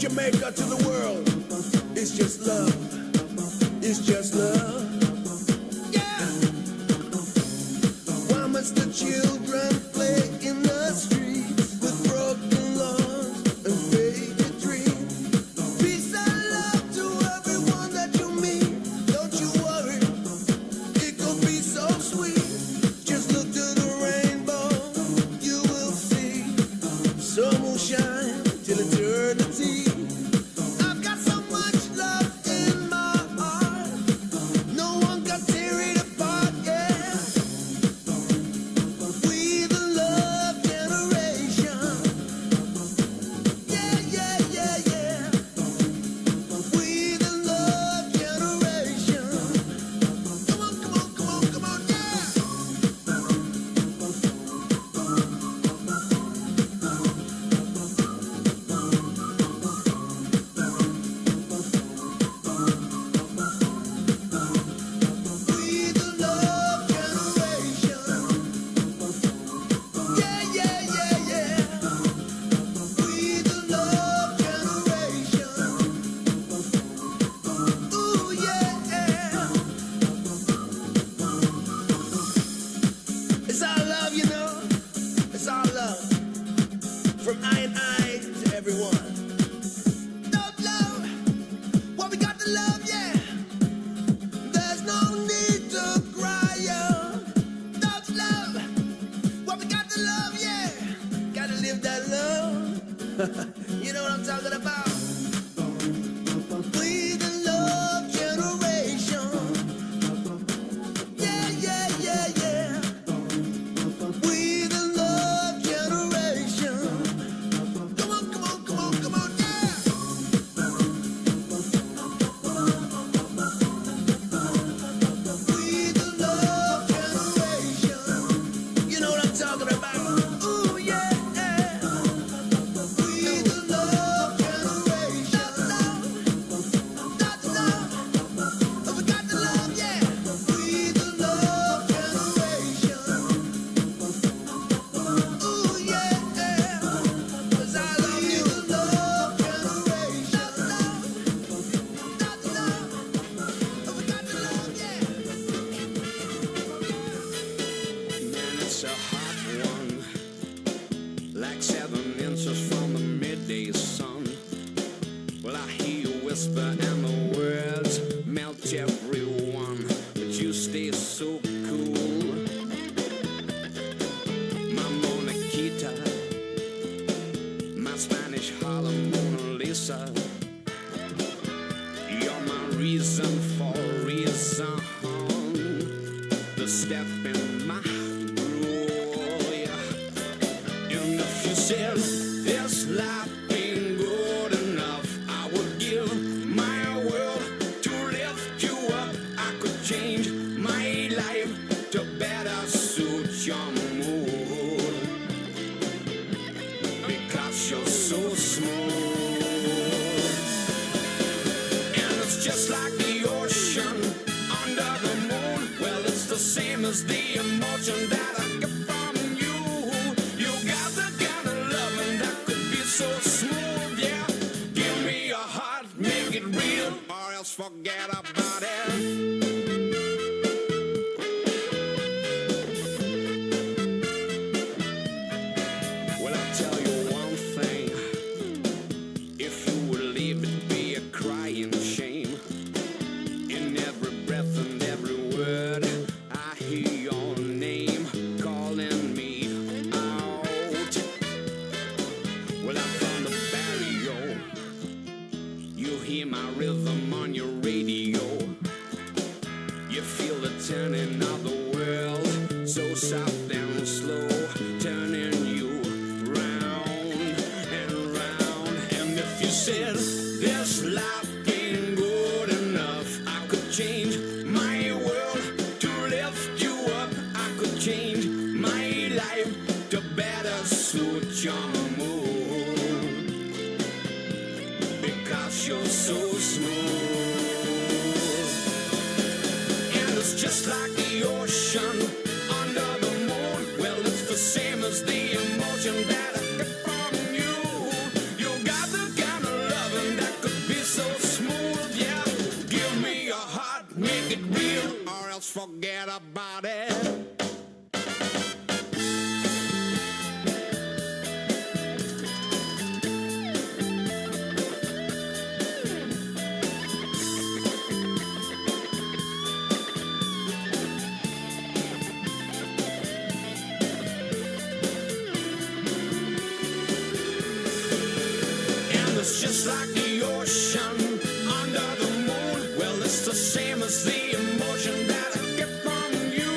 Jamaica to the world. It's just love. It's just love. Yeah. Why must the children play in the streets with broken lungs and faded dreams? Peace and love to everyone that you meet. Don't you worry, it could be so sweet. Just look to the rainbow, you will see. Sun will shine till eternity. from I and I to everyone. Don't love what we got to love, yeah. There's no need to cry, yeah. Don't love what we got to love, yeah. Gotta live that love. You know what I'm talking about? We the love generation. Yeah, yeah, yeah, yeah. We the love generation. Come on, come on, come on, come on, yeah. We the love generation. You know what I'm talking about? Ooh, yeah. We the love generation. That's love. We got the love, yeah. We the love generation. Ooh, yeah. 'Cause I love you. We the love generation. That's love. We got the love, yeah. Man, it's a hot one. Like 7 inches from the midday sun. Well, I hear you whisper and the words melt everyone. But you stay so cool. My Mona Quita, my Spanish Harlem Mona Lisa. You're my reason for reason. The step in my groove, yeah. And if you said this life ain't good enough, I would give my world to lift you up. I could change my life to better suit your mood. Because you're so smooth. And it's just like the ocean under the moon. Well, it's the same as the emotion that I get from you. You got the kind of loving that could be so smooth, yeah. Give me your heart, make it real, or else forget about it. Well, I'll tell you one thing. If you would leave it be a crying shame. In every breath and every word, I hear your name calling me out. Well, I'm from the barrio. You hear my rhythm on your radio. You feel the turning of the world, so soft and slow, turning you round and round. And if you said this life ain't good enough, I could change my world to lift you up. I could change my life to better suit your mood. Because you're so smooth. And it's just like the ocean under the moon. Well, it's the same as the emotion that I get from you. You got the kind of loving that could be so smooth, yeah. Give me your heart, make it real, or else forget about it. And it's just like the ocean under the moon. Well, it's the same as the emotion that I get from you.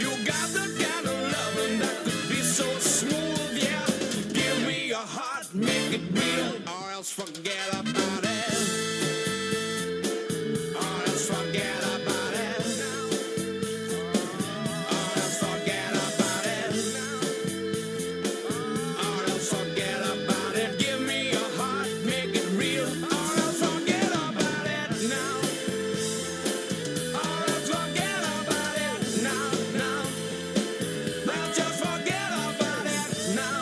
You got the kind of loving that could be so smooth, yeah. Give me your heart, make it real, or else forget about it. Or else forget about it. Or else forget about it. Or else forget about it. Give me your heart, make it real, or else forget about it now. Or else forget about it now, now. Now just forget about it now.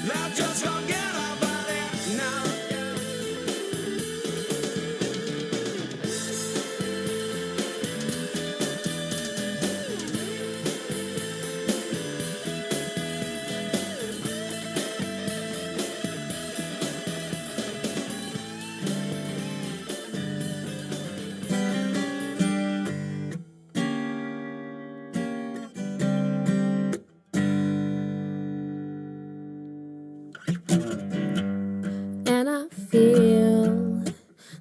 Now just forget about it now. feel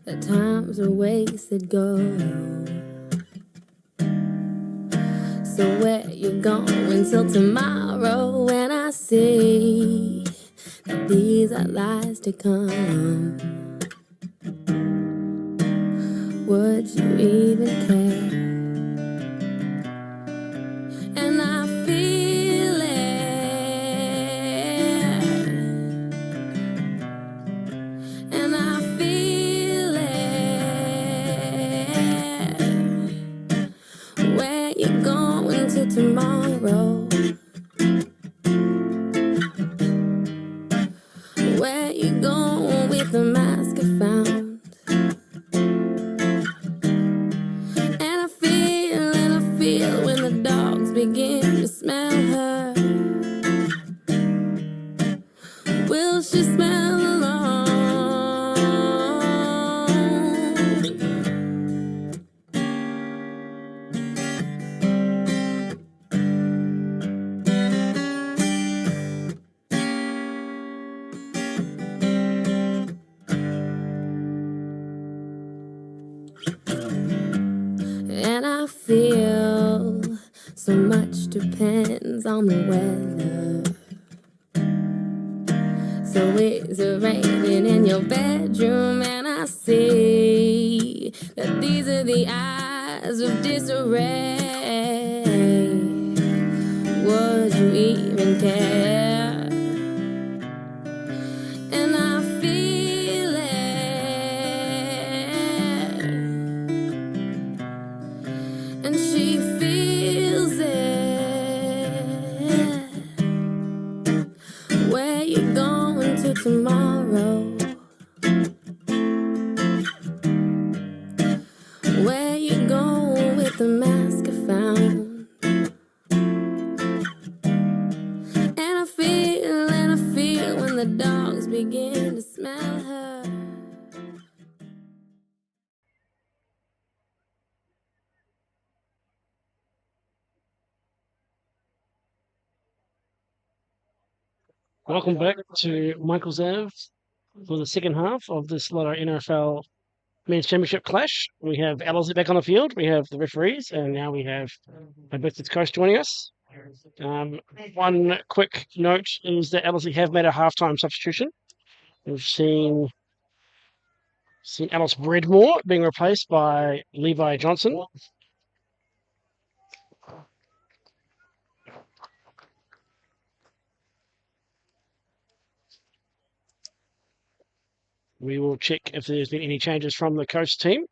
that time's a wasted gold. So where you going till tomorrow when I see that these are lies to come? Would you even care? And I feel it, and I feel it. Where you going to tomorrow? Where you going with the mask I found? And I feel when the dogs begin to smell her. Will she smell alone? And I feel so much depends on the weather. So is it raining in your bedroom? And I see that these are the eyes of disarray. Would you even care? And I feel it, and she feels it. Where you going to tomorrow? Where you going with the mask I found? And I feel when the dogs begin to smell her. Welcome back to Michael's Ave for the second half of this Lotto NFL Men's Championship clash. We have Ellerslie back on the field, we have the referees, and now we have Hibiscus coach joining us. One quick note is that Ellerslie have made a halftime substitution. We've seen Alice Bredmore being replaced by Levi Johnson. We will check if there's been any changes from the coast team.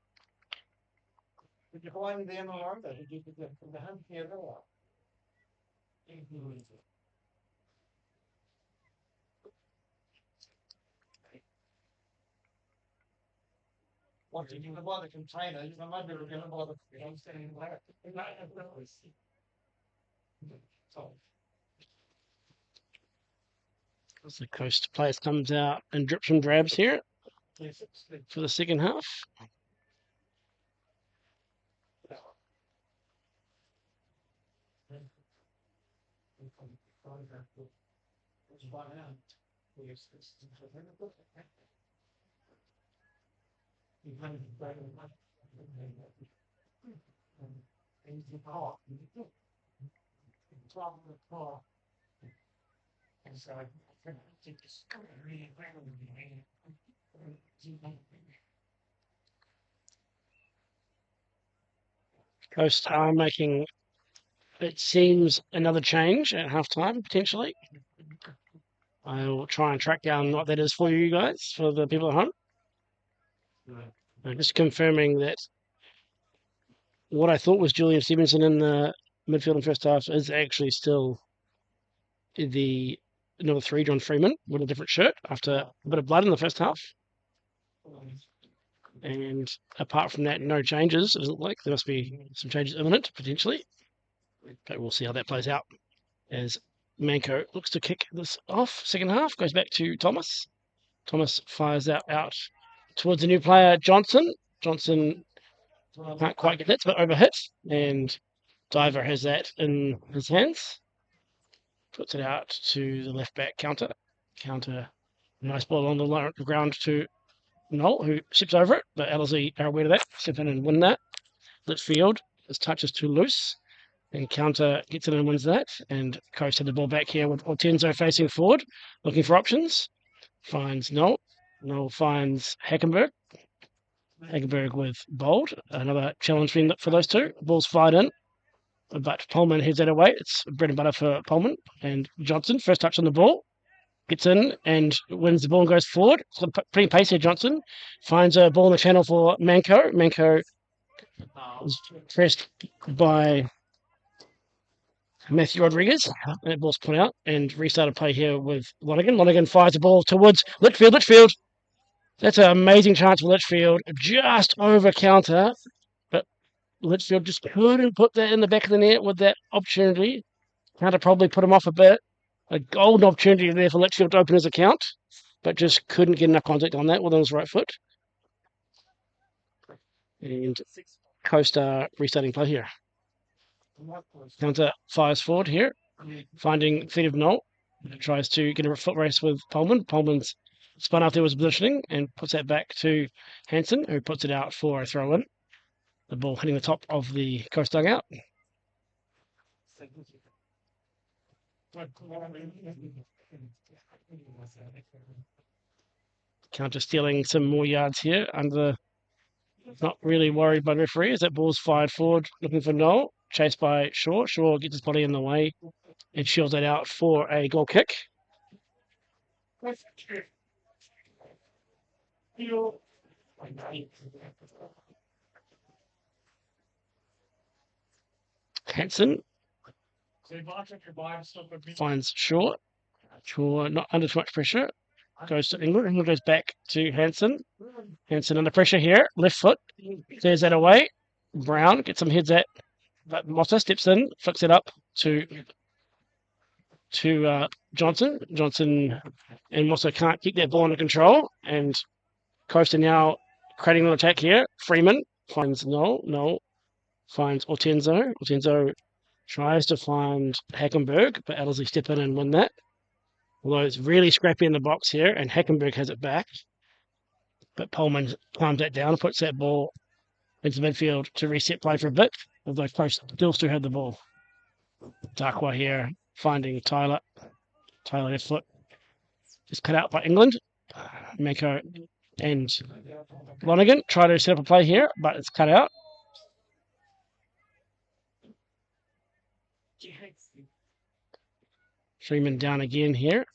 As the coast players comes out and drips and drabs here for the second half. Coast are making, it seems, another change at halftime, potentially. I will try and track down what that is for you guys, for the people at home. Just confirming that what I thought was Julian Stevenson in the midfield and first half is actually still the number 3, John Freeman, with a different shirt after a bit of blood in the first half. And apart from that, no changes. It doesn't look like there must be some changes imminent, potentially. But we'll see how that plays out as Manco looks to kick this off. Second half goes back to Thomas. Thomas fires out towards the new player, Johnson. Johnson can't quite get that, but overhit. And Diver has that in his hands. Puts it out to the left back counter. Nice ball on the ground to Noel, who ships over it, but Ellerslie are aware of that, step in and win that. Litchfield, his touch is too loose. Encounter gets in and wins that, and Coast had the ball back here with Ortenzo facing forward, looking for options. Finds Noel. Noel finds Hackenberg. Hackenberg with Bold. Another challenge for those two. Ball's fired in, but Pullman heads that away. It's bread and butter for Pullman. And Johnson, first touch on the ball, gets in and wins the ball and goes forward. It's got pretty pace here, Johnson. Finds a ball in the channel for Manco. Manco was pressed by Matthew Rodriguez. That ball's put out and restarted play here with Lonergan. Lonergan fires the ball towards Litchfield. Litchfield. That's an amazing chance for Litchfield. Just over counter. But Litchfield just couldn't put that in the back of the net with that opportunity. Counter probably put him off a bit. A golden opportunity there for Litchfield to open his account, but just couldn't get enough contact on that with his right foot. And Coast are restarting play here. Counter fires forward here, finding feet of Noel. Tries to get a foot race with Pullman. Pullman's spun out there was positioning and puts that back to Hansen, who puts it out for a throw in. The ball hitting the top of the Coast dugout. Counter stealing some more yards here under. Not really worried by the referee as that ball's fired forward, looking for Noel, chased by Shaw. Shaw gets his body in the way and shields that out for a goal kick. Hansen finds Shaw. Shaw not under too much pressure. Goes to England. England goes back to Hansen. Hansen under pressure here. Left foot. Clears that away. Brown gets some heads at, but Motta steps in, flicks it up to Johnson. Johnson and Motta can't keep that ball under control. And Coast are now creating an attack here. Freeman finds Noel. Noel finds Ortenzo. Ortenzo tries to find Hackenberg, but Ellerslie step in and win that. Although it's really scrappy in the box here, and Hackenberg has it back. But Pullman calms that down, puts that ball into midfield to reset play for a bit, although Coast still had the ball. Darkwa here, finding Tyler. Tyler left foot. Just cut out by England. Mako and Lonergan try to set up a play here, but it's cut out. Freeman down again here.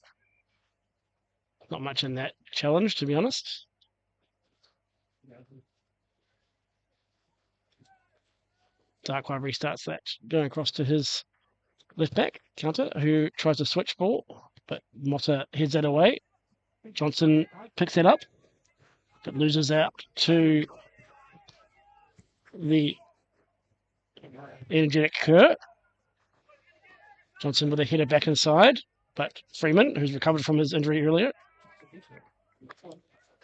Not much in that challenge, to be honest. Darkwa restarts that, going across to his left back, Counter, who tries to switch ball, but Motta heads that away. Johnson picks that up, but loses out to the energetic Kerr. Johnson with a header back inside, but Freeman, who's recovered from his injury earlier,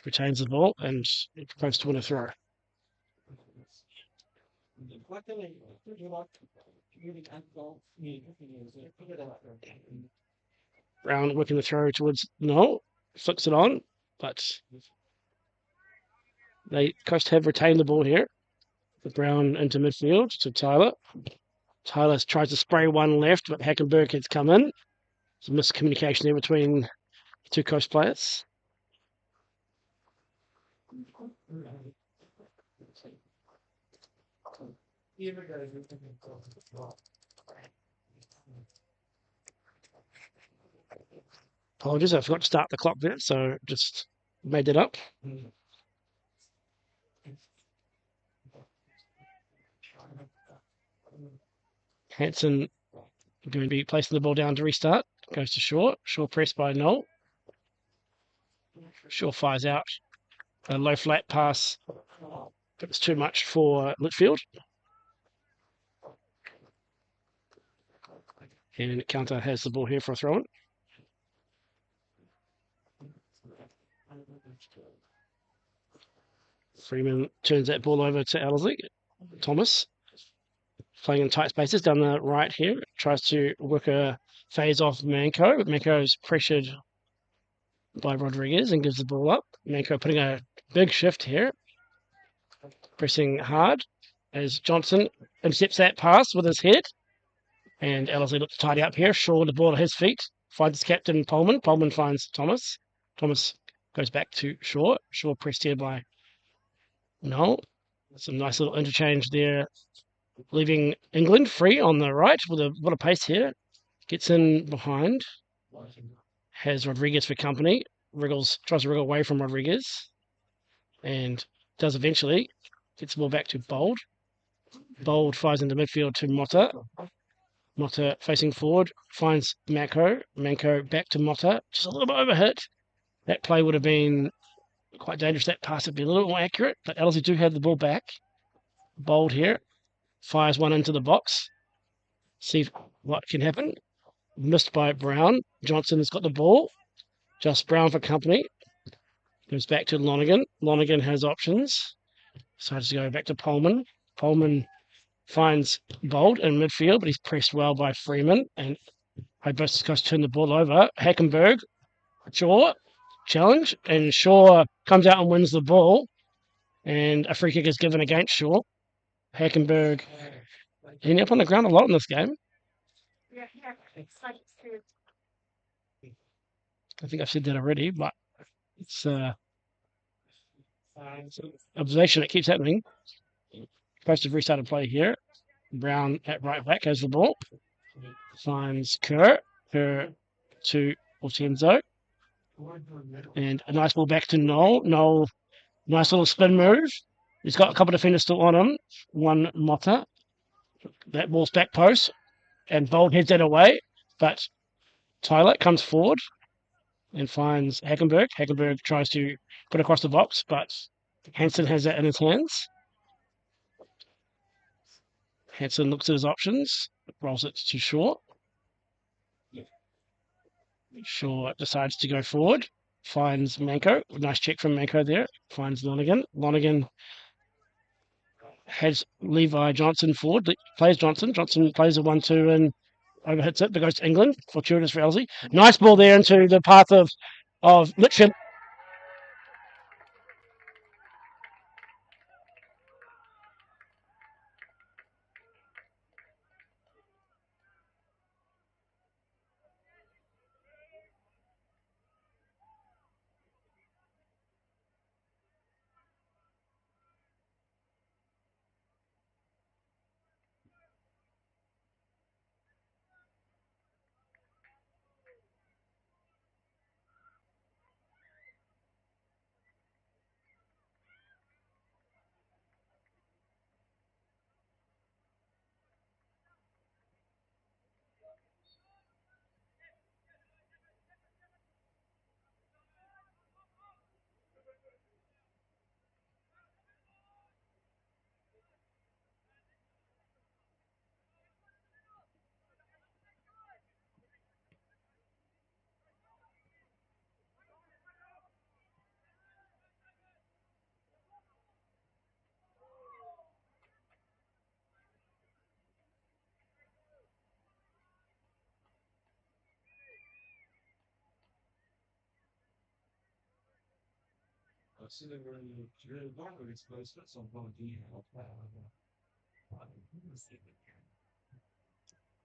retains the ball and goes to win a throw. Brown working the throw towards Noel, flicks it on, but Coast have retained the ball here. Brown into midfield to Tyler. Tyler tries to spray one left, but Hackenberg has come in. There's a miscommunication there between the two Coast players. Apologies, I forgot to start the clock there, so just made that up. Hansen going to be placing the ball down to restart. Goes to Shaw. Shaw pressed by Noel. Shaw fires out a low flat pass. But it's too much for Litchfield. And Counter has the ball here for a throw-in. Freeman turns that ball over to Ellerslie. Thomas playing in tight spaces down the right here. Tries to work a phase off Manco. Manco's pressured by Rodriguez and gives the ball up. Manco putting a big shift here, pressing hard as Johnson intercepts that pass with his head. And Ellerslie looks to tidy up here. Shaw with the ball at his feet. Finds his captain Pullman. Pullman finds Thomas. Thomas goes back to Shaw. Shaw pressed here by Noel. Some nice little interchange there, leaving England free on the right with a lot of pace here. Gets in behind. Has Rodriguez for company. Tries to wriggle away from Rodriguez. And does eventually. Gets the ball back to Bold. Bold fires into midfield to Motta. Motta facing forward, finds Manco. Manco back to Motta. Just a little bit overhit. That play would have been quite dangerous. That pass would be a little more accurate, but Ellerslie do have the ball back. Bold here. Fires one into the box. See what can happen. Missed by Brown. Johnson has got the ball. Just Brown for company. Goes back to Lonergan. Lonergan has options. Decides to go back to Pullman. Pullman finds Bold in midfield, but he's pressed well by Freeman. And Hibiscus turned the ball over. Hackenberg, Shaw, challenge. And Shaw comes out and wins the ball. And a free kick is given against Shaw. Hackenberg ending up on the ground a lot in this game. I think I've said that already, but it's observation that keeps happening. Supposed to have restarted play here. Brown at right back has the ball. Finds Kerr. Kerr to Ortenzo. And a nice ball back to Noel. Noel, nice little spin move. He's got a couple of defenders still on him. One Motta. That ball's back post. And Bold heads that away. But Tyler comes forward and finds Hackenberg. Hackenberg tries to put across the box, but Hansen has that in his hands. Hansen looks at his options, rolls it to Shaw. Shaw decides to go forward, finds Manco. Nice check from Manco there. Finds Lonergan. Lonergan has Levi Johnson forward, plays Johnson. Johnson plays a 1-2 and overhits it, but goes to England. Fortuitous for Ellerslie. Nice ball there into the path of Litchfield.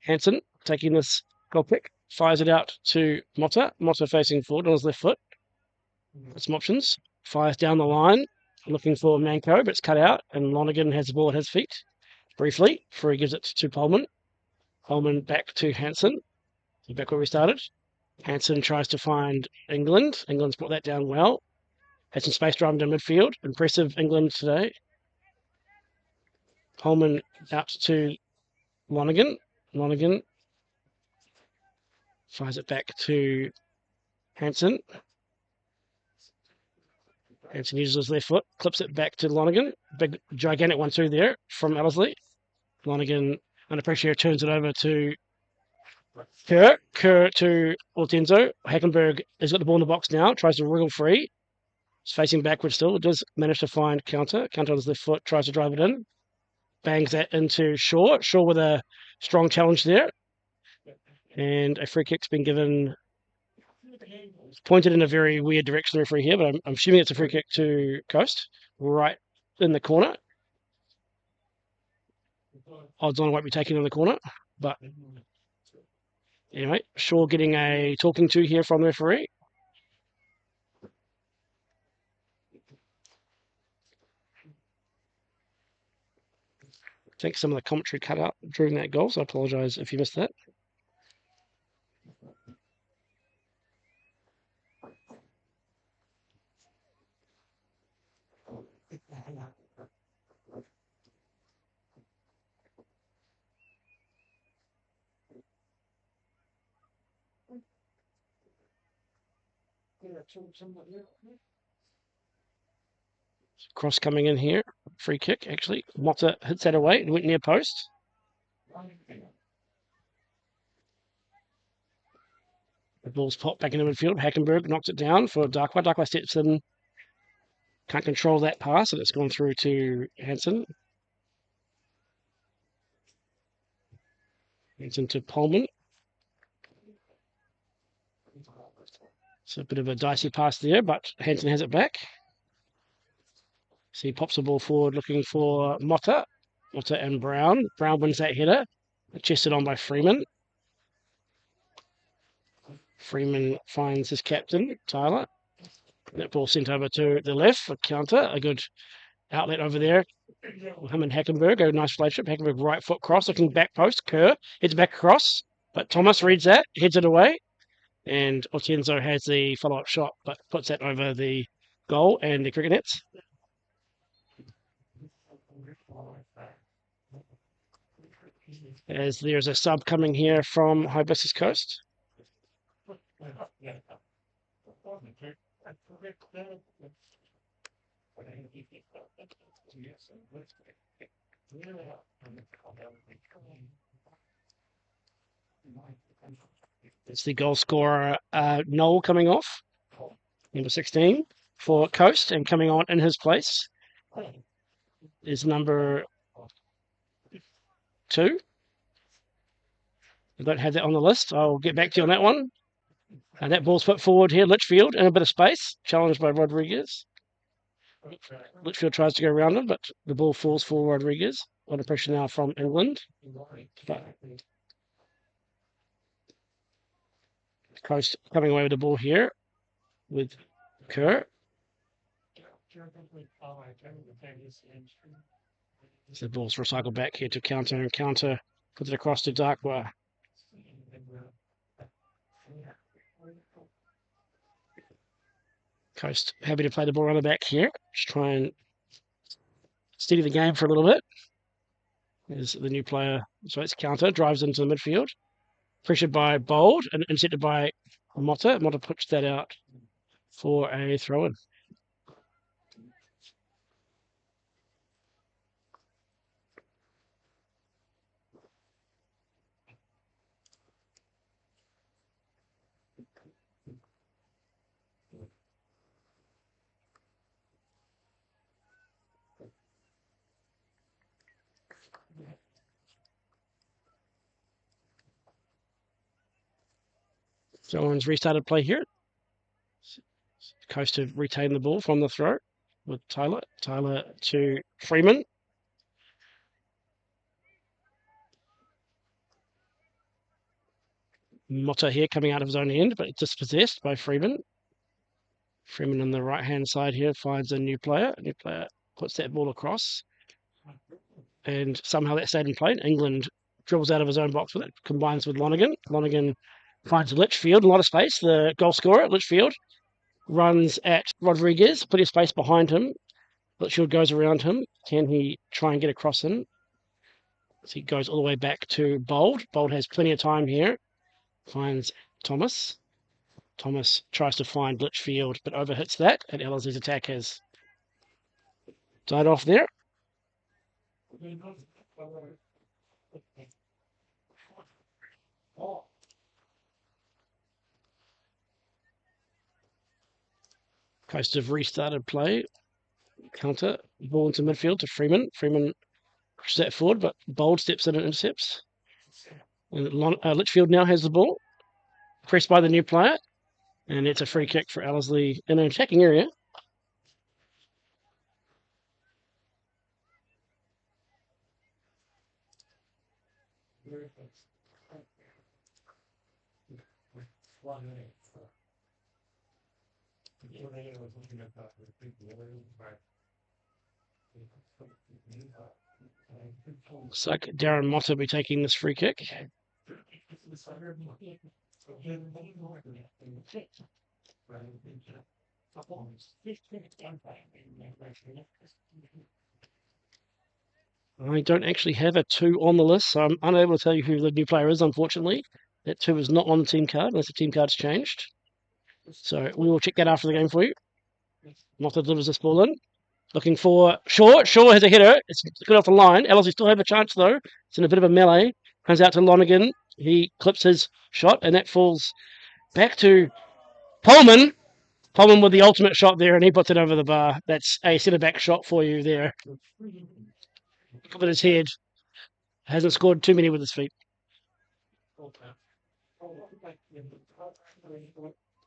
Hansen taking this goal pick, fires it out to Motta. Motta facing forward on his left foot. Some options. Fires down the line, looking for Manco, but it's cut out, and Lonergan has the ball at his feet. Briefly, before he gives it to Pullman. Pullman back to Hansen. Back where we started. Hansen tries to find England. England's brought that down well. Has some space driving to midfield. Impressive England today. Pullman out to Lonergan. Lonergan fires it back to Hansen. Hansen uses his left foot, clips it back to Lonergan. Big, gigantic 1-2 there from Ellerslie. Lonergan, under pressure, turns it over to Kerr. Kerr to Ortenzo. Hackenberg has got the ball in the box now, tries to wriggle free. It's facing backwards still. It does manage to find Counter. Counter on his left foot, tries to drive it in. Bangs that into Shaw. Shaw with a strong challenge there. And a free kick's been given It's pointed in a very weird direction, the referee here, but I'm assuming it's a free kick to Coast, right in the corner. Odds on it won't be taken in the corner, but anyway, Shaw getting a talking to here from the referee. I think some of the commentary cut out during that goal, so I apologise if you missed that. Cross coming in here, free kick actually. Motta hits that away and went near post. The ball's popped back into midfield. Hackenberg knocks it down for Darkwa. Darkwa steps in, can't control that pass, and it's gone through to Hansen. Hansen to Pullman. It's a bit of a dicey pass there, but Hansen has it back. So he pops the ball forward looking for Motta. Motta and Brown. Brown wins that header. Chested on by Freeman. Freeman finds his captain, Tyler. That ball sent over to the left for counter. A good outlet over there. Him and Hackenberg, a nice relationship. Hackenberg right foot cross, looking back post. Kerr heads back across, but Thomas reads that, heads it away. And Otienzo has the follow-up shot, but puts that over the goal and the cricket nets. As there's a sub coming here from Hibiscus Coast. It's the goal scorer, Noel, coming off, number 16 for Coast, and coming on in his place is number 2. I don't have that on the list. I'll get back to you on that one. And that ball's put forward here. Litchfield in a bit of space, challenged by Rodriguez. Litchfield tries to go around him, but the ball falls for Rodriguez. Under pressure now from England. But Coast coming away with the ball here with Kerr. So the ball's recycled back here to counter, and counter puts it across to Darkwa. Coast happy to play the ball around the back here. Just try and steady the game for a little bit. There's the new player, so it's counter, drives into the midfield. Pressured by Bold and intercepted by Motta. Motta puts that out for a throw-in. Someone's restarted play here. Coast have retained the ball from the throw with Tyler. Tyler to Freeman. Motta here coming out of his own end, but dispossessed by Freeman. Freeman on the right-hand side here finds a new player. A new player puts that ball across. And somehow that stayed in play. England dribbles out of his own box with it, combines with Lonergan. Lonergan finds Litchfield, a lot of space. The goal scorer, Litchfield, runs at Rodriguez, put his space behind him. Litchfield goes around him. Can he try and get across him? So he goes all the way back to Bold. Bold has plenty of time here. Finds Thomas. Thomas tries to find Litchfield, but overhits that, and Ellerslie's attack has died off there. Coast have restarted play. Counter. Ball into midfield to Freeman. Freeman pushes that forward, but Bold steps in and intercepts. And Litchfield now has the ball. Pressed by the new player. And it's a free kick for Ellerslie in an attacking area. Looks like Darren Motta will be taking this free kick. I don't actually have a 2 on the list, so I'm unable to tell you who the new player is, unfortunately. That 2 is not on the team card, unless the team card's changed. So we will check that after the game for you. Motta delivers this ball in. Looking for Shaw. Shaw has a header. It's good off the line. Ellerslie still have a chance, though. It's in a bit of a melee. Comes out to Lonergan. He clips his shot, and that falls back to Pullman. Pullman with the ultimate shot there, and he puts it over the bar. That's a centre-back shot for you there. Look at his head. Hasn't scored too many with his feet.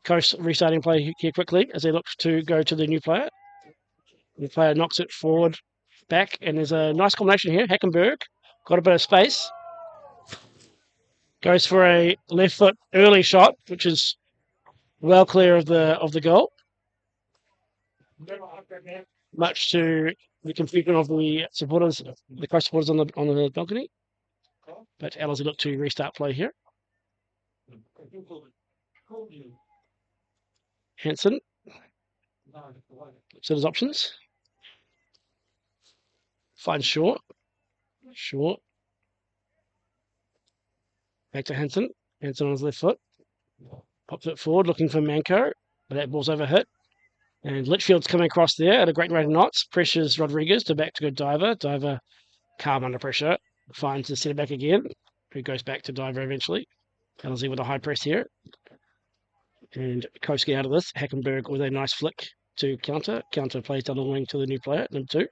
Coast restarting play here quickly as they look to go to the new player. The player knocks it forward, back, and there's a nice combination here. Hackenberg got a bit of space. Goes for a left foot early shot, which is well clear of the goal. Much to the confusion of the supporters, the Coast supporters on the balcony. But Ellerslie look to restart play here. Hansen looks at his options. Finds Shaw. Shaw. Back to Hansen. Hansen on his left foot. Pops it forward, looking for Manco. But that ball's overhit. And Litchfield's coming across there at a great rate of knots. Pressures Rodriguez to back to go Diver. Diver calm under pressure. Finds the centre back again, who goes back to Diver eventually. Ellerslie with a high press here. And Coast get out of this. Hackenberg with a nice flick to counter. Counter plays down the wing to the new player, number 2.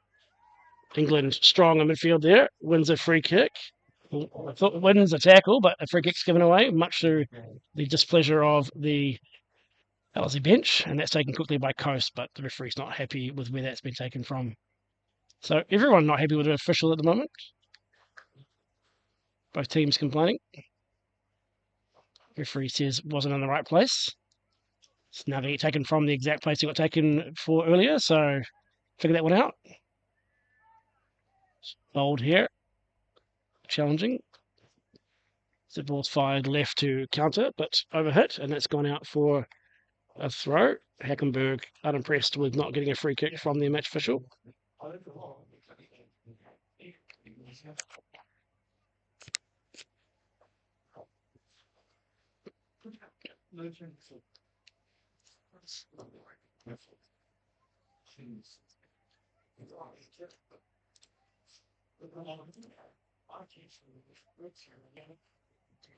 England strong in midfield there. Wins a free kick. I thought wins a tackle, but a free kick's given away, much to the displeasure of the Ellerslie bench, and that's taken quickly by Coast, but the referee's not happy with where that's been taken from. So everyone not happy with the official at the moment. Both teams complaining. Referee says wasn't in the right place. So now they get taken from the exact place he got taken for earlier, so figure that one out. Bold here. Challenging. The ball's fired left to counter, but overhit, and that's gone out for a throw. Hackenberg unimpressed with not getting a free kick from the match official.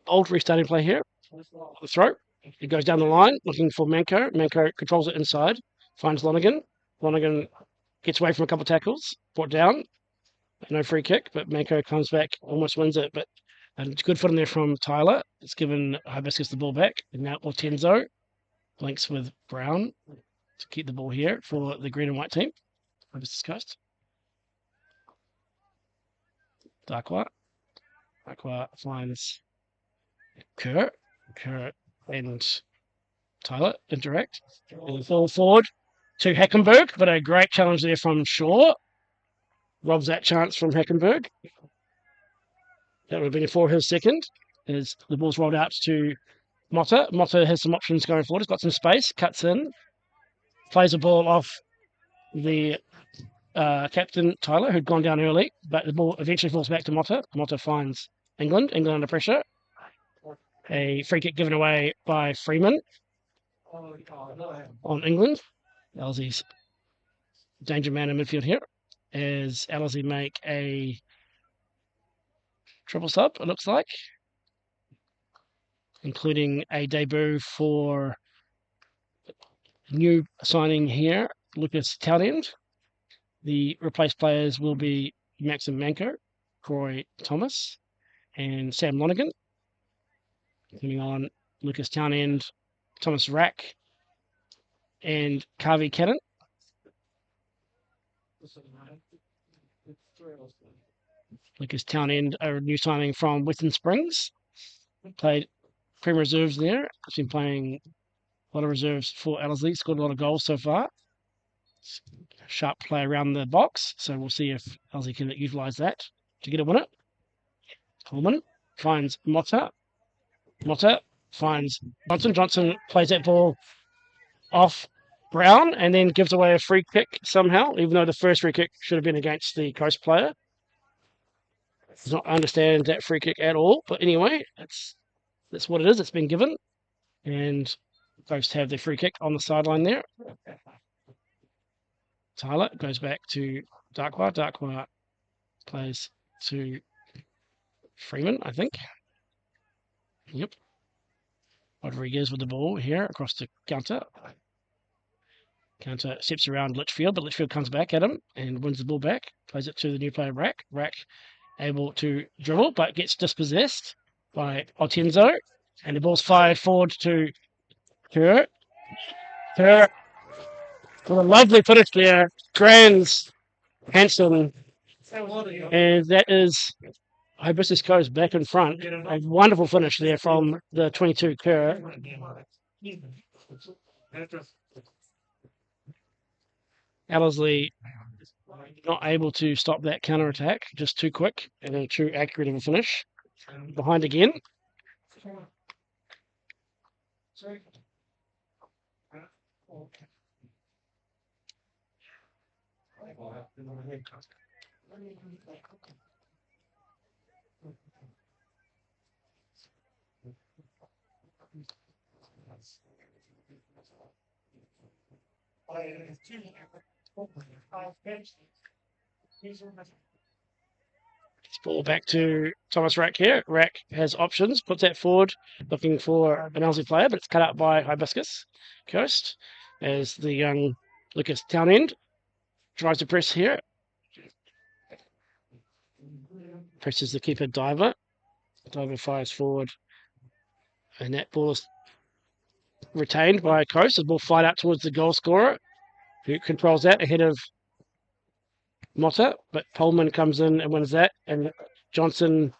Old restarting play here. The throw. It goes down the line, looking for Manco. Manco controls it inside, finds Lonergan. Lonergan gets away from a couple of tackles, brought down. No free kick, but Manco comes back, almost wins it. But it's good footing there from Tyler. It's given Hibiscus the ball back. And now Ortenzo links with Brown to keep the ball here for the green and white team. Hibiscus Coast. Darkwa. Darkwa finds Kerr. Kerr and Tyler interact. And fall forward to Hackenberg, but a great challenge there from Shaw. Robs that chance from Hackenberg. That would have been for his second, as the ball's rolled out to Motta. Motta has some options going forward. He's got some space, cuts in, plays a ball off the captain, Tyler, who'd gone down early, but the ball eventually falls back to Motta. Motta finds England. England under pressure. A free kick given away by Freeman on England. Ellslie's danger man in midfield here, as Ellerslie make a triple sub, it looks like, including a debut for new signing here, Lucas Townend. The replaced players will be Maxim Manco, Croy Thomas, and Sam Lonergan. Coming on, Lucas Townend Thomas Rack and Carvey Cannon. Lucas Townend, a new signing from Western Springs. Played Premier Reserves there. He's been playing a lot of reserves for Ellerslie. Scored a lot of goals so far. Sharp play around the box. So we'll see if Ellerslie can utilise that to get a winner. Coleman finds Motta. Motta finds Johnson. Johnson plays that ball off Brown and then gives away a free kick somehow, even though the first free kick should have been against the Coast player. Does not understand that free kick at all. But anyway, that's what it is. It's been given. And Coast have the free kick on the sideline there. Tyler goes back to Darkwire. Darkwire plays to Freeman, I think. Yep. Rodriguez with the ball here across the counter. Counter steps around Litchfield, but Litchfield comes back at him and wins the ball back. Plays it to the new player, Rack. Rack able to dribble, but gets dispossessed by Otenzo. And the ball's fired forward to Kerr. Kerr with a lovely finish there. Grans Hanson. And that is Hibiscus goes back in front. A wonderful finish there from the 22 Kerr. Ellerslie not able to stop that counter attack, just too quick and a too accurate of a finish. Behind again. Ball back to Thomas Rack here. Rack has options, puts that forward, looking for an Ellerslie player, but it's cut out by Hibiscus Coast as the young Lucas Townend tries to press here. Presses the keeper Diver. Diver fires forward, and that ball is retained by Coast. The ball fired out towards the goal scorer, who controls that ahead of Motta, but Pullman comes in and wins that, and Johnson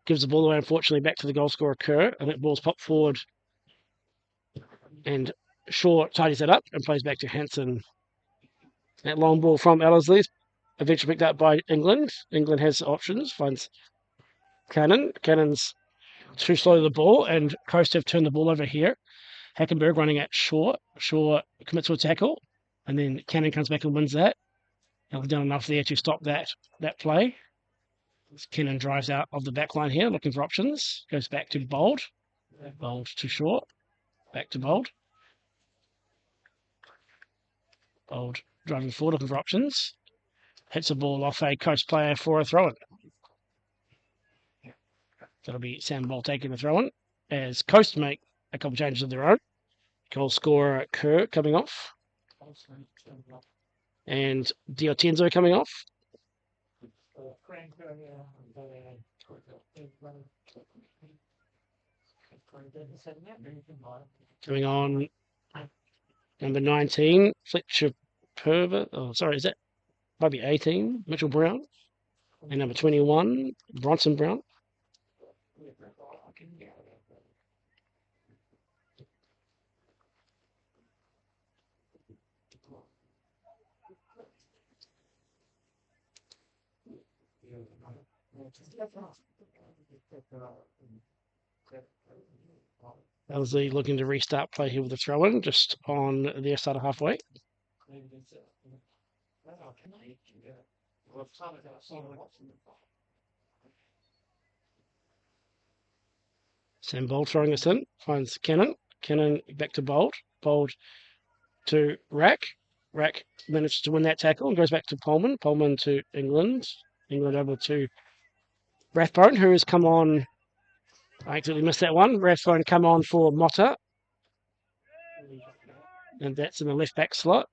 gives the ball away, unfortunately, back to the goal scorer Kerr, and that ball's popped forward, and Shaw tidies it up and plays back to Hanson. That long ball from Ellerslie is eventually picked up by England. England has options, finds Cannon. Cannon's too slow to the ball, and Coast have turned the ball over here. Hackenberg running at Shaw. Shaw commits to a tackle, and then Cannon comes back and wins that. They've done enough there to stop that play. Cannon drives out of the back line here, looking for options. Goes back to Bold. Bold to Shaw. Back to Bold. Bold driving forward, looking for options. Hits the ball off a Coast player for a throw-in. That'll be Sam Bold taking the throw-in as Coast make a couple changes of their own. Goal scorer Kerr coming off. And Diotenzo coming off. Coming on, number 19, Fletcher Purver. Oh, sorry, is that might be 18, Mitchell Brown. And number 21, Bronson Brown. Ellerslie looking to restart play here with a throw-in just on their side of halfway. Sam Bold throwing this in, finds Cannon. Cannon back to Bold. Bold to Rack. Rack manages to win that tackle and goes back to Pullman. Pullman to England. England over to Rathbone, who has come on. I accidentally missed that one. Rathbone come on for Motta. And that's in the left back slot.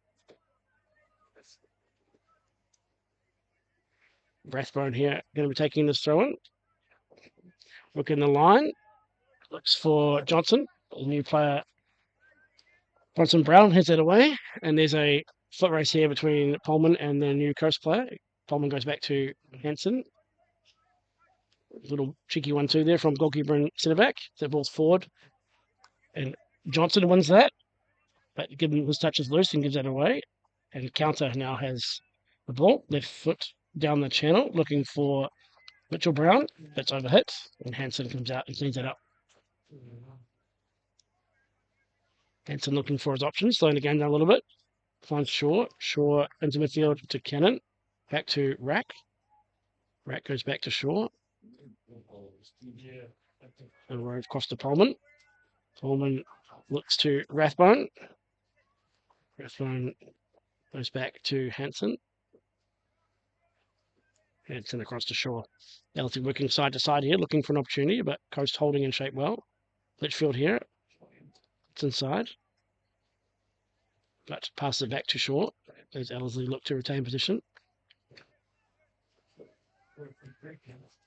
Rathbone here going to be taking this throw in. Look in the line. Looks for Johnson, a new player Bronson Brown heads it away, and there's a foot race here between Pullman and the new Coast player. Pullman goes back to Hansen. Little cheeky 1-2 there from goalkeeper and centre back. That ball's forward, and Johnson wins that, but given his touch is loose and gives that away. And Counter now has the ball, left foot down the channel, looking for Mitchell Brown. That's overhit, and Hansen comes out and cleans that up. Hansen looking for his options, slowing the game down a little bit. Finds Shaw. Shaw into midfield to Cannon. Back to Rack. Rack goes back to Shaw. And Rove across to Pullman. Pullman looks to Rathbone. Rathbone goes back to Hansen. Hansen across to Shaw. Ellerslie working side to side here, looking for an opportunity, but Coast holding in shape well. Litchfield here. It's inside. But passes it back to Shaw as Ellerslie look to retain position.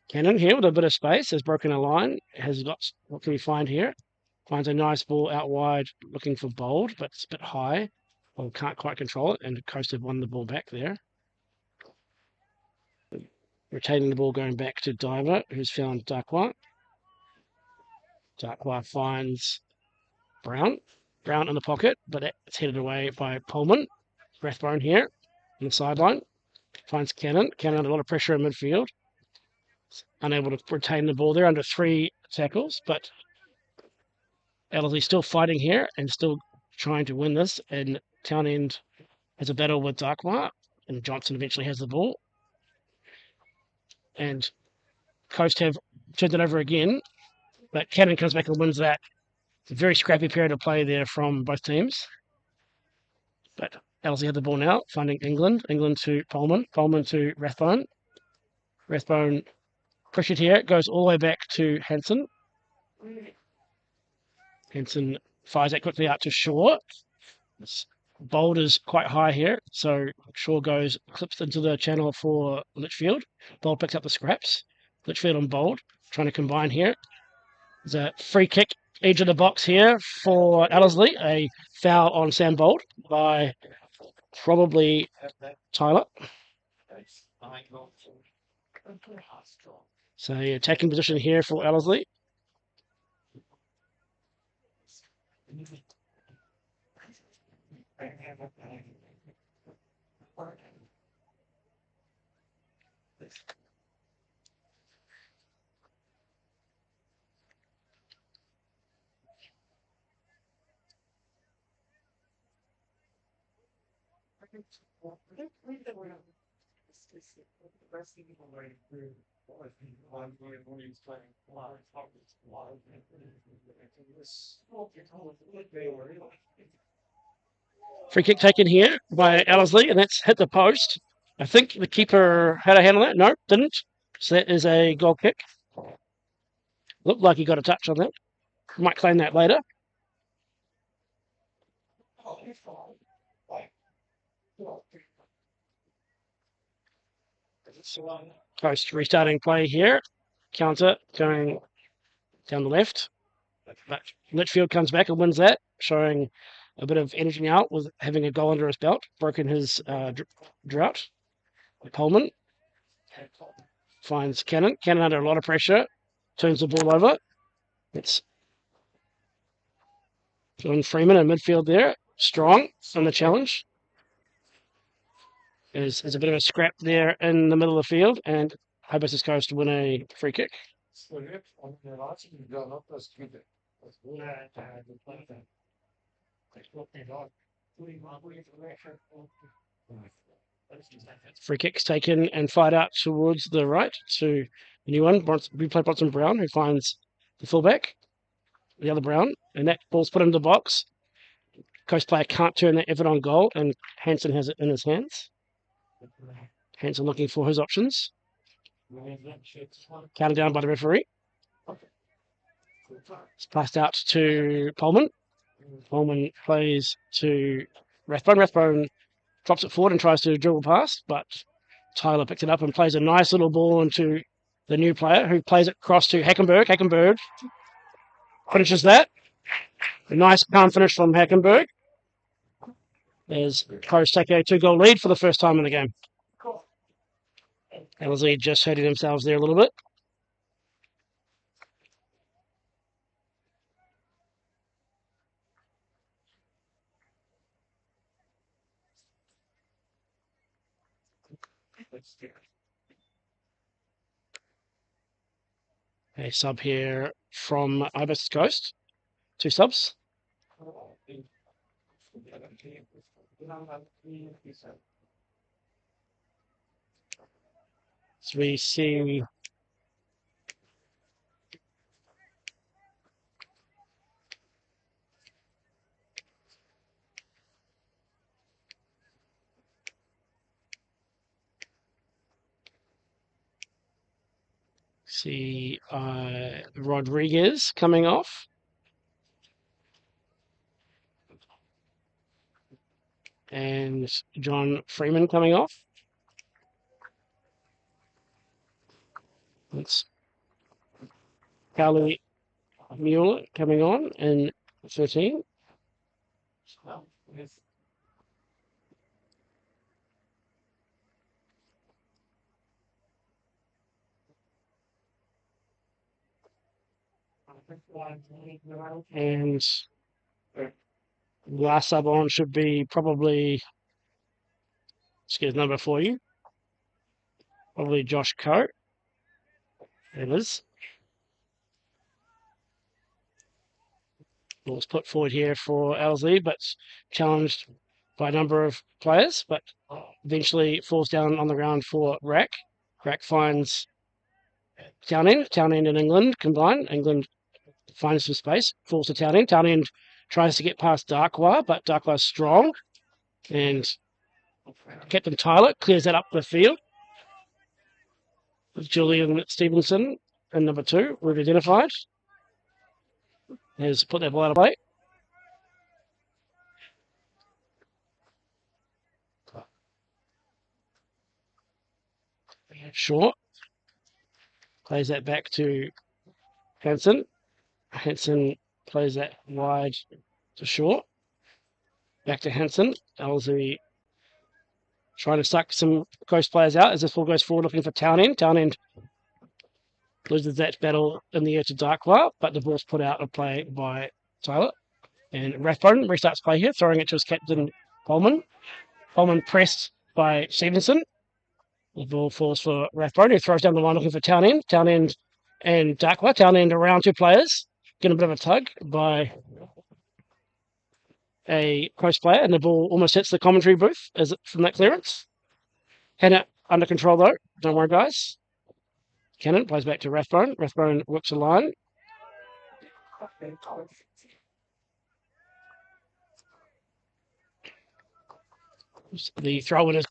Cannon here with a bit of space has broken a line. Has got, what can we find here? Finds a nice ball out wide, looking for Bold, but it's a bit high. Well, can't quite control it, and Coast have won the ball back there. Retaining the ball, going back to Diver, who's found Darkwa. Darkwa finds Brown. Brown in the pocket, but it's headed away by Pullman. Rathbone here on the sideline. Finds Cannon. Cannon under a lot of pressure in midfield. Unable to retain the ball there under 3 tackles, but Ellerslie still fighting here and still trying to win this. And Townend has a battle with Darkwa, and Johnson eventually has the ball. And Coast have turned it over again, but Cannon comes back and wins that. It's a very scrappy period of play there from both teams. But Ellerslie had the ball now, finding England. England to Pullman. Pullman to Rathbone. Rathbone pressured here. Goes all the way back to Hansen. Hansen fires that quickly out to Shaw. Bold is quite high here, so Shaw goes, clips into the channel for Litchfield. Bold picks up the scraps. Litchfield and Bold trying to combine here. There's a free kick edge of the box here for Ellerslie. A foul on Sam Bold by probably Tyler. So attacking position here for Ellerslie. Free kick taken here by Ellerslie, and that's hit the post. I think the keeper had a hand on that. No, didn't. So that is a goal kick. Looked like he got a touch on that. Might claim that later. Coast restarting play here. Counter going down the left. But Litchfield comes back and wins that, showing a bit of energy now with having a goal under his belt, broken his drought. Pullman finds Cannon. Cannon under a lot of pressure, turns the ball over. It's John Freeman in midfield there, strong on the challenge. There's a bit of a scrap there in the middle of the field, and Hibiscus goes to win a free kick. Free kicks taken and fired out towards the right to the new one. We play Bronson Brown, who finds the fullback, the other Brown, and that ball's put into the box. Coast player can't turn that effort on goal, and Hansen has it in his hands. Hansen looking for his options. Counted down by the referee. It's passed out to Pullman. Pullman plays to Rathbone. Rathbone drops it forward and tries to dribble past, but Tyler picks it up and plays a nice little ball into the new player, who plays it across to Hackenberg. Hackenberg finishes that. A nice calm finish from Hackenberg. As Coast take a 2-goal lead for the first time in the game. Ellerslie just hurting themselves there a little bit. A sub here from Hibiscus. 2 subs. So we see Rodriguez coming off. And John Freeman coming off. That's Cowley Mueller coming on in 13. And last sub on should be probably, let's get his number for you, probably Josh Coe. It is. Was put forward here for Ellerslie, but challenged by a number of players, but eventually falls down on the ground for Rack. Rack finds Townend and England combine. England finds some space, falls to Townend. Townend tries to get past Darkwa, but Darkwa's strong. And Captain Tyler clears that up the field. Julian Stevenson and number 2 were identified. Has put their ball out of play. Short. Plays that back to Hansen. Hansen plays that wide to Short. Back to Hansen. Ellerslie trying to suck some Coast players out as this ball goes forward looking for Townend. Townend loses that battle in the air to Darkwa, but the ball's put out of play by Tyler. And Rathbone restarts play here, throwing it to his captain, Coleman. Coleman pressed by Stevenson. The ball falls for Rathbone, who throws down the line looking for Townend. Townend and Darkwa. Townend around 2 players. Getting a bit of a tug by a Coast player, and the ball almost hits the commentary booth from that clearance. Hannah under control though. Don't worry, guys. Cannon plays back to Rathbone. Rathbone works a line. The throw-in is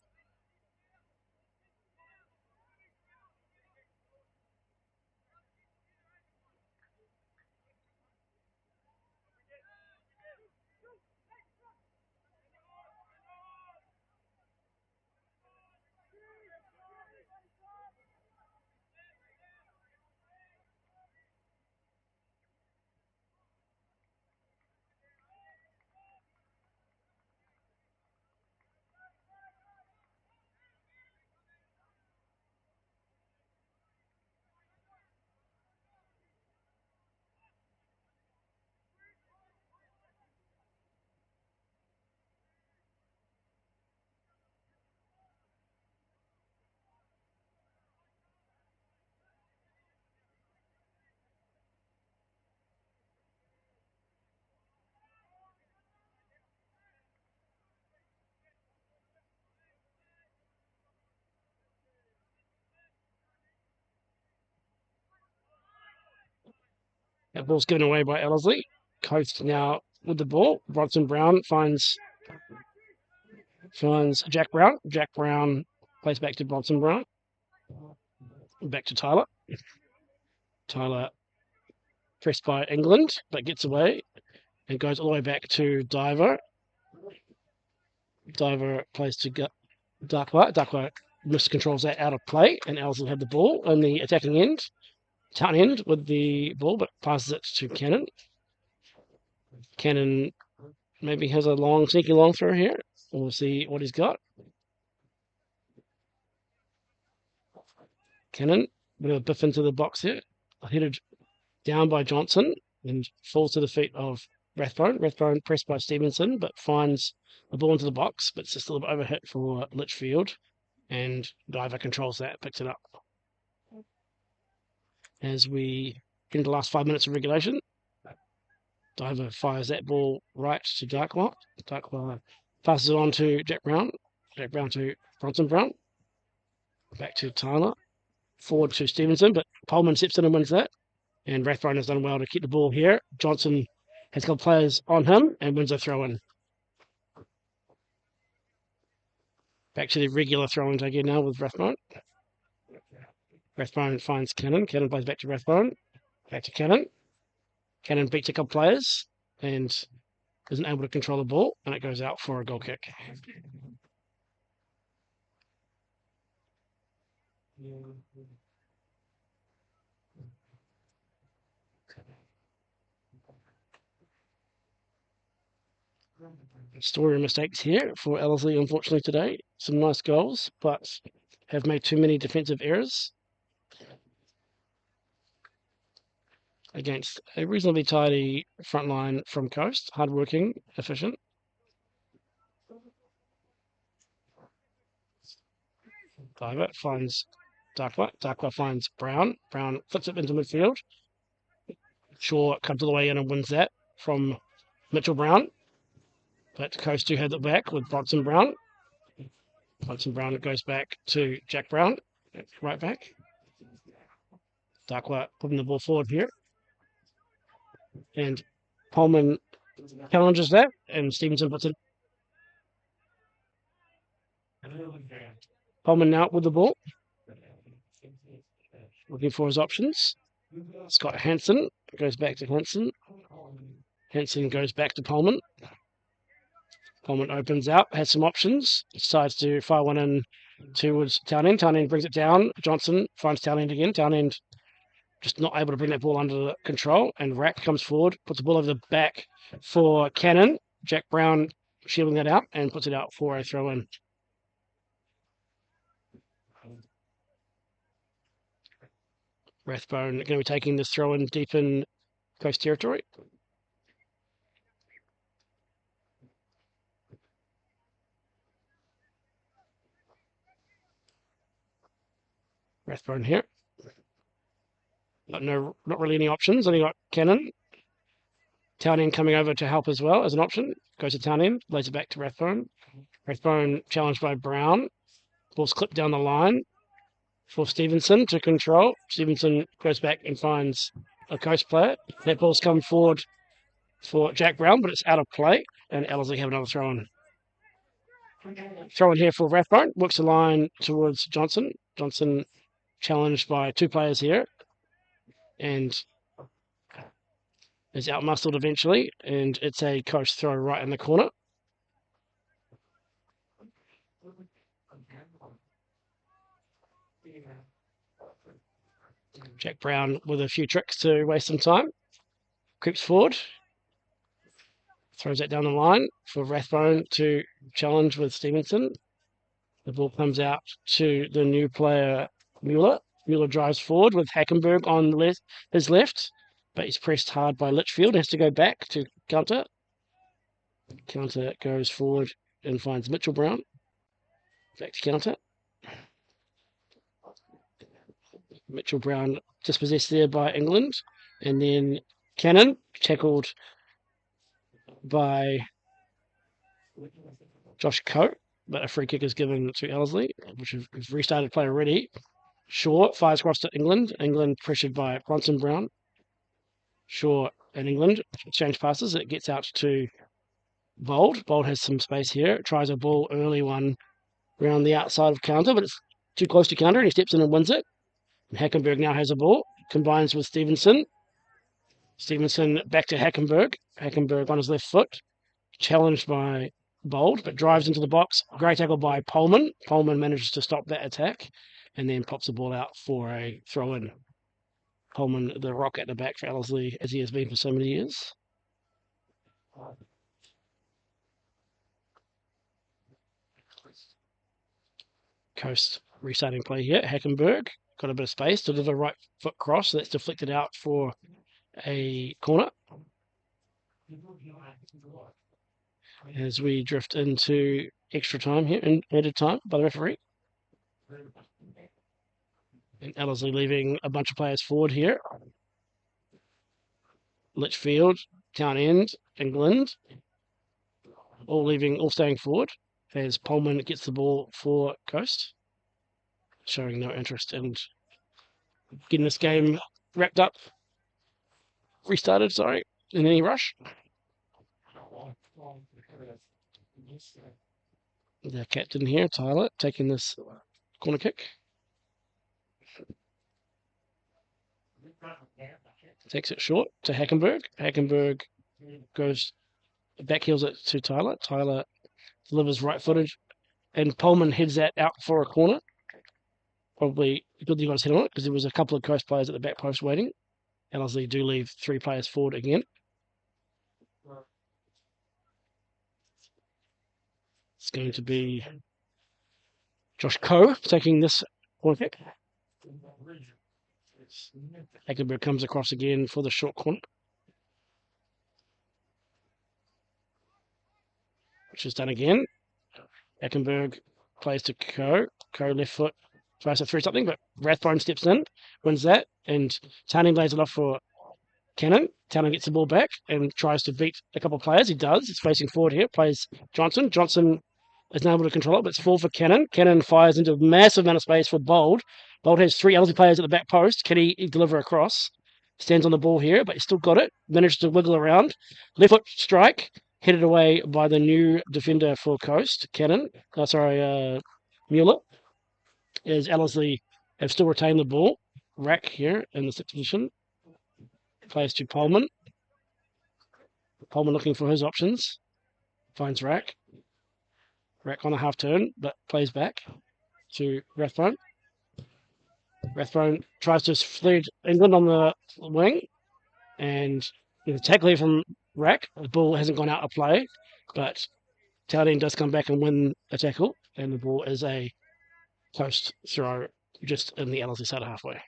that ball's given away by Ellerslie. Coast now with the ball. Bronson Brown finds Jack Brown. Jack Brown plays back to Bronson Brown. Back to Tyler. Tyler pressed by England, but gets away and goes all the way back to Diver. Diver plays to Darkwa. Darkwa miscontrols that out of play, and Ellerslie had the ball on the attacking end. Townend with the ball, but passes it to Cannon. Cannon maybe has a sneaky long throw here. We'll see what he's got. Cannon, bit of a biff into the box here. Headed down by Johnson and falls to the feet of Rathbone. Rathbone pressed by Stevenson, but finds the ball into the box, but it's just a little bit overhit for Litchfield, and Diver controls that, picks it up. As we get into the last 5 minutes of regulation, Diver fires that ball right to Darkwire. Darkwire passes it on to Jack Brown. Jack Brown to Bronson Brown. Back to Tyler. Forward to Stevenson, but Pullman steps in and wins that. And Rathbone has done well to keep the ball here. Johnson has got players on him and wins a throw-in. Back to the regular throw-ins again now with Rathbone. Rathbone finds Cannon. Cannon plays back to Rathbone. Back to Cannon. Cannon beats a couple players and isn't able to control the ball, and it goes out for a goal kick. Story mistakes here for Ellerslie, unfortunately, today. Some nice goals, but have made too many defensive errors against a reasonably tidy front line from Coast. Hard-working, efficient. Diver finds Darkwire. Darkwire finds Brown. Brown flips it into midfield. Shaw comes all the way in and wins that from Mitchell Brown. But Coast do have it back with Bronson Brown. Bronson Brown goes back to Jack Brown, right back. Darkwire putting the ball forward here. And Pullman challenges that, and Stevenson puts it. Pullman now with the ball. Looking for his options. Scott Hansen goes back to Hansen. Hansen goes back to Pullman. Pullman opens out, has some options, decides to fire one in towards Townend. Townend brings it down. Johnson finds Townend again. Townend just not able to bring that ball under control, and Rack comes forward, puts the ball over the back for Cannon. Jack Brown shielding that out and puts it out for a throw-in. Rathbone going to be taking this throw-in deep in Coast territory. Rathbone here. Not really any options. Only got Cannon. Townend coming over to help as well as an option. Goes to Townend, lays it back to Rathbone. Rathbone challenged by Brown. Ball's clipped down the line for Stevenson to control. Stevenson goes back and finds a Coast player. That ball's come forward for Jack Brown, but it's out of play, and Ellerslie have another throw-in. Throw-in here for Rathbone. Works the line towards Johnson. Johnson challenged by two players here, and is outmuscled eventually, and it's a Coast throw right in the corner. Jack Brown with a few tricks to waste some time. Creeps forward. Throws that down the line for Rathbone to challenge with Stevenson. The ball comes out to the new player, Mueller. Mueller drives forward with Hackenberg on his left, but he's pressed hard by Litchfield and has to go back to counter. Counter goes forward and finds Mitchell Brown. Back to counter. Mitchell Brown dispossessed there by England. And then Cannon tackled by Josh Coe, but a free kick is given to Ellerslie, which has restarted play already. Shaw fires across to England. England pressured by Bronson Brown. Shaw and England exchange passes. It gets out to Bold. Bold has some space here. Tries a ball early one around the outside of counter, but it's too close to counter, and he steps in and wins it. And Hackenberg now has a ball. Combines with Stevenson. Stevenson back to Hackenberg. Hackenberg on his left foot. Challenged by Bold, but drives into the box. Great tackle by Pullman. Pullman manages to stop that attack and then pops the ball out for a throw-in. Pullman, the rock at the back for Ellerslie, as he has been for so many years. Coast restarting play here. Hackenberg got a bit of space to deliver right foot cross. So that's deflected out for a corner. As we drift into extra time here, in added time by the referee. And Ellerslie leaving a bunch of players forward here. Litchfield, Town End, England, all staying forward as Pullman gets the ball for Coast, showing no interest in getting this game wrapped up, restarted, in any rush. The captain here, Tyler, taking this corner kick. Takes it short to Hackenberg. Hackenberg goes backheels it to Tyler. Tyler delivers right footed, and Pullman heads that out for a corner. Probably good that he got his head on it because there was a couple of Coast players at the back post waiting. Ellerslie do leave 3 players forward again. It's going to be Josh Coe taking this corner kick. Hackenberg comes across again for the short corner, which is done again. Hackenberg plays to Coe. Coe left foot tries to throw something, but Rathbone steps in, wins that, and Towning lays it off for Cannon. Towning gets the ball back and tries to beat a couple of players. He does. He's facing forward here. Plays Johnson. Johnson is not able to control it, but it's full for Cannon. Cannon fires into a massive amount of space for Bold. Bold has 3 Ellerslie players at the back post. Can he deliver across? Stands on the ball here, but he's still got it. Managed to wiggle around. Left foot strike. Headed away by the new defender for Coast, Cannon. Mueller. As Ellerslie have still retained the ball. Rack here in the 6th position. Plays to Pullman. Pullman looking for his options. Finds Rack. Rack on a half turn, but plays back to Rathbone. Rathbone tries to fleet England on the wing, and with a tackle here from Rack, the ball hasn't gone out of play, but Towning does come back and win a tackle, and the ball is a Coast throw just in the Ellerslie side halfway.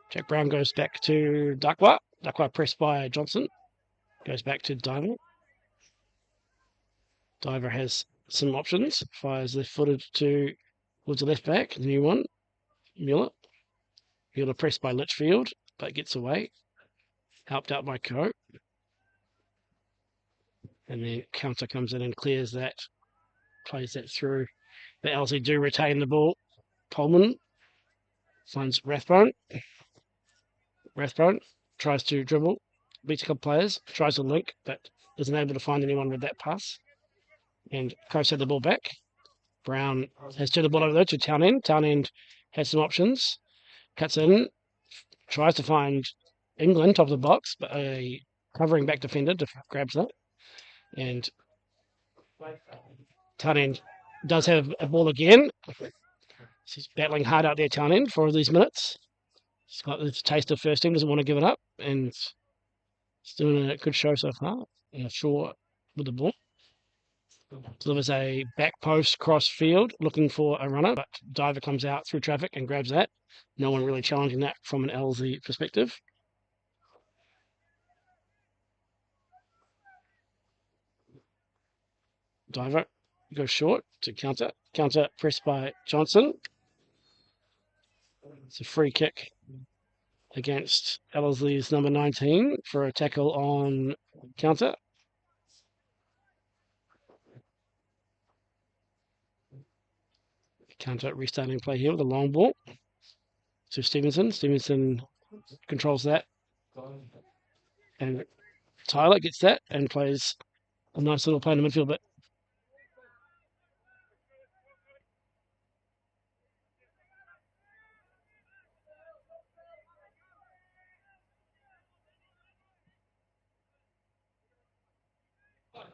Jack Brown goes back to Darkwa. Darkwa pressed by Johnson. Goes back to Diver. Diver has some options. Fires left footed towards the left back. The new one. Mueller. Mueller pressed by Litchfield, but gets away. Helped out by Coe. And then counter comes in and clears that. Plays that through. The Ellerslie do retain the ball. Pullman finds Rathbone. Rathbone tries to dribble, beats a couple players, tries to link, but isn't able to find anyone with that pass. And Coast had the ball back. Brown has turned the ball over there to Town End. Town End has some options. Cuts in, tries to find England, top of the box, but a covering back defender grabs that. And Town End does have a ball again. He's battling hard out there, Town End, for these minutes. He's got the taste of first team, doesn't want to give it up, and he's doing a good show so far. Shaw with the ball. Delivers a back post cross field, looking for a runner, but Diver comes out through traffic and grabs that. No one really challenging that from an Ellerslie perspective. Diver goes short to counter. Counter pressed by Johnson. It's a free kick against Ellerslie's number 19 for a tackle on counter. Counter restarting play here with a long ball to Stevenson. Stevenson controls that. And Tyler gets that and plays a nice little play in the midfield, but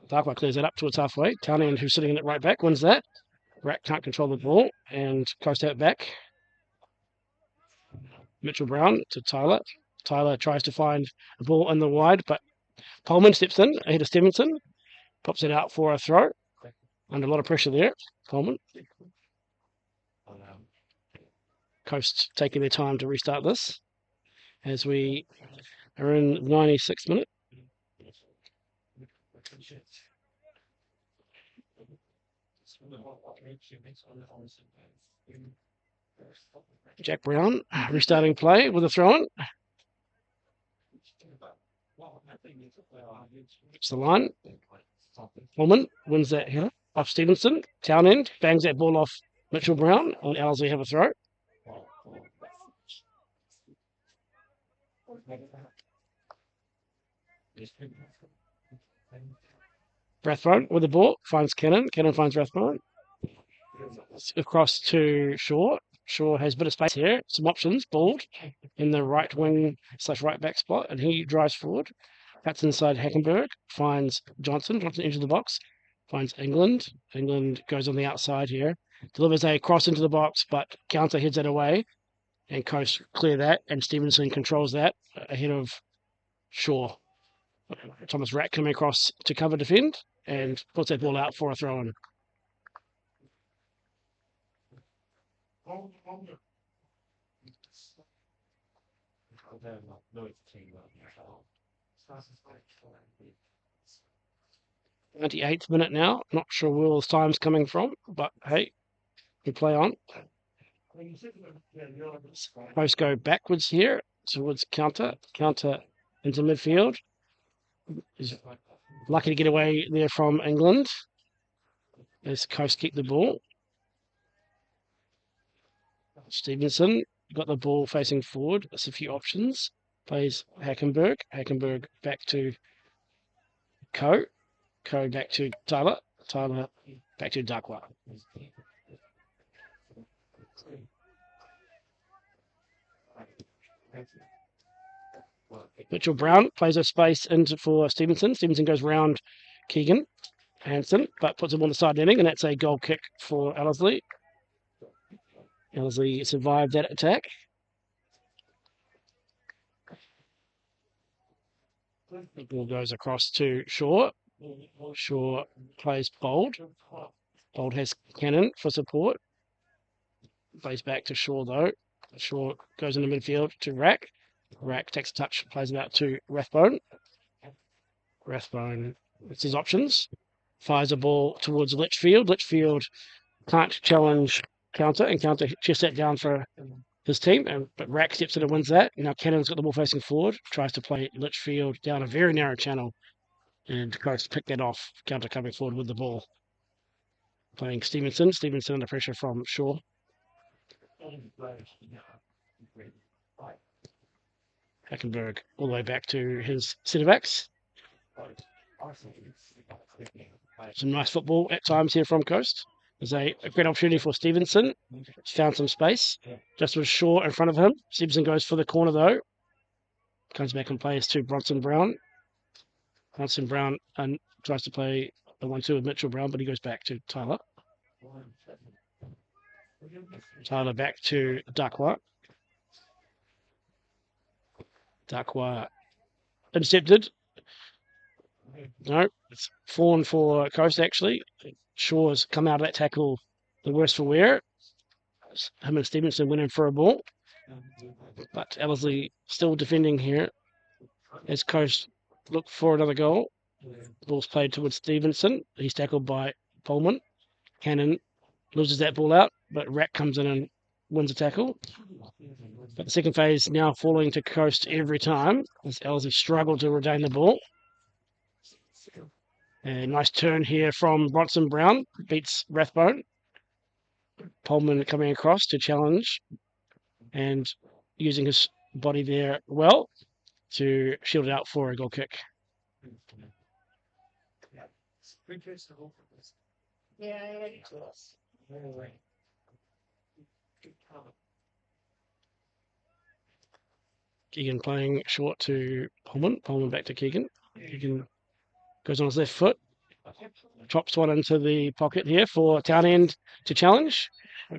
Darkwa clears that up towards halfway. Townend, who's sitting in at right back, wins that. Rack can't control the ball and Coast out back. Mitchell Brown to Tyler. Tyler tries to find a ball in the wide, but Pullman steps in ahead of Stevenson, pops it out for a throw. Under a lot of pressure there, Pullman. Coast taking their time to restart this as we are in the 96th minute. Jack Brown restarting play with a throw-in. It's the line. Pullman wins that here off Stevenson. Townend bangs that ball off Mitchell Brown, and Ellerslie have a throw. Rathbone with the ball finds Cannon. Cannon finds Rathbone. Across to Shaw. Shaw has a bit of space here. Some options. Bald in the right wing / right back spot, and he drives forward. Cuts inside Hackenberg. Finds Johnson. Johnson into the box. Finds England. England goes on the outside here. Delivers a cross into the box, but counter heads it away. And Coast clear that, and Stevenson controls that ahead of Shaw. Thomas Rack coming across to cover defend and puts that ball out for a throw-in. '98th minute now. Not sure where all this time's coming from, but hey, we play on. Coast go backwards here towards counter into midfield. He's lucky to get away there from England as Coast keep the ball. Stevenson got the ball facing forward. There's a few options. Plays Hackenberg. Hackenberg back to Coe. Coe back to Tyler. Tyler back to Darkwa. Mitchell Brown plays a space into for Stevenson. Stevenson goes round Keegan Hansen, but puts him on the side netting, and that's a goal kick for Ellerslie. Ellerslie survived that attack. The ball goes across to Shaw. Shaw plays Bold. Bold has Cannon for support. Plays back to Shaw though. Shaw goes into midfield to Rack. Rack takes a touch, plays it out to Rathbone. Rathbone, it's his options. Fires a ball towards Litchfield. Litchfield can't challenge counter, and counter chests that down for his team, but Rack steps in and wins that. Now Cannon's got the ball facing forward, tries to play Litchfield down a very narrow channel, and Coast pick that off. Counter coming forward with the ball. Playing Stevenson. Stevenson under pressure from Shaw. Hackenberg all the way back to his centre backs. Some nice football at times here from Coast. There's a great opportunity for Stevenson. He's found some space. Just with Shaw in front of him. Stevenson goes for the corner though. Comes back and plays to Bronson Brown. Bronson Brown and tries to play the 1-2 with Mitchell Brown, but he goes back to Tyler. Tyler back to Darkwa. Darkwa intercepted. No, it's fallen for Coast actually. Shaw's come out of that tackle the worse for wear. Him and Stevenson went in for a ball. But Ellerslie still defending here as Coast look for another goal. Ball's played towards Stevenson. He's tackled by Pullman. Cannon loses that ball out, but Rack comes in and wins a tackle. But the second phase now falling to Coast every time as Ellerslie struggle to retain the ball. A nice turn here from Bronson Brown. Beats Rathbone. Pullman coming across to challenge and using his body there well to shield it out for a goal kick. Keegan playing short to Pullman. Pullman back to Keegan. Keegan goes on his left foot. Chops one into the pocket here for Townend to challenge.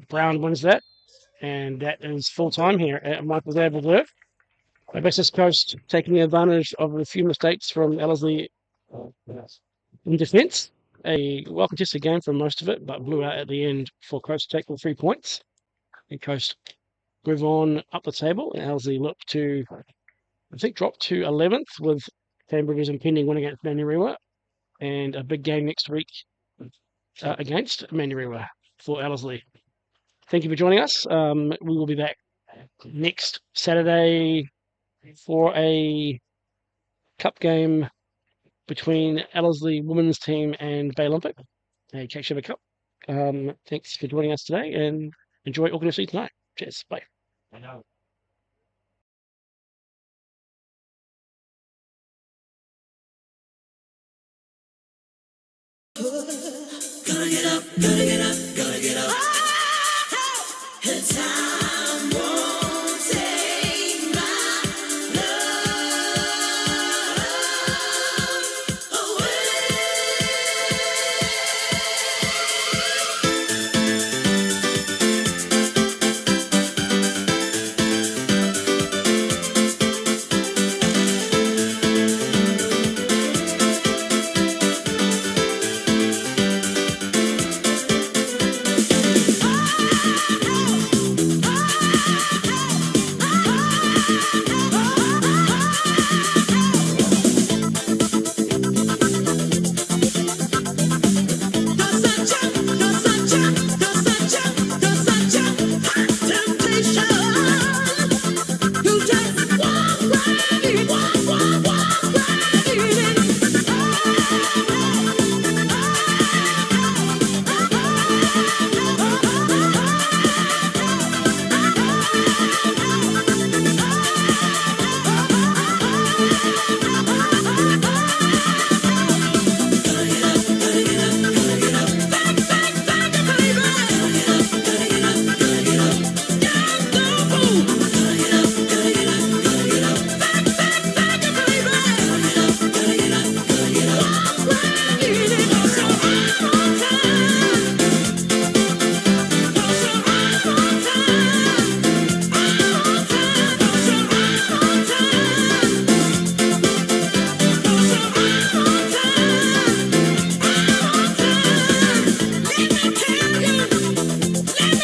Brown wins that. and that is full time here at Michael's Ave Reserve. Hibiscus Coast taking advantage of a few mistakes from Ellerslie in defence. A well contested game for most of it, but blew out at the end for Coast to take the 3 points. And Coast move on up the table, and Ellerslie look to, I think, drop to 11th with Canberra's impending win against Manurewa and a big game next week against Manurewa for Ellerslie. Thank you for joining us. We will be back next Saturday for a cup game between Ellerslie women's team and Bay Olympic, a Kate Shiver Cup. Thanks for joining us today, and enjoy Auckland FC tonight. Cheers. Bye. Gotta get up, gotta get up, gotta get up.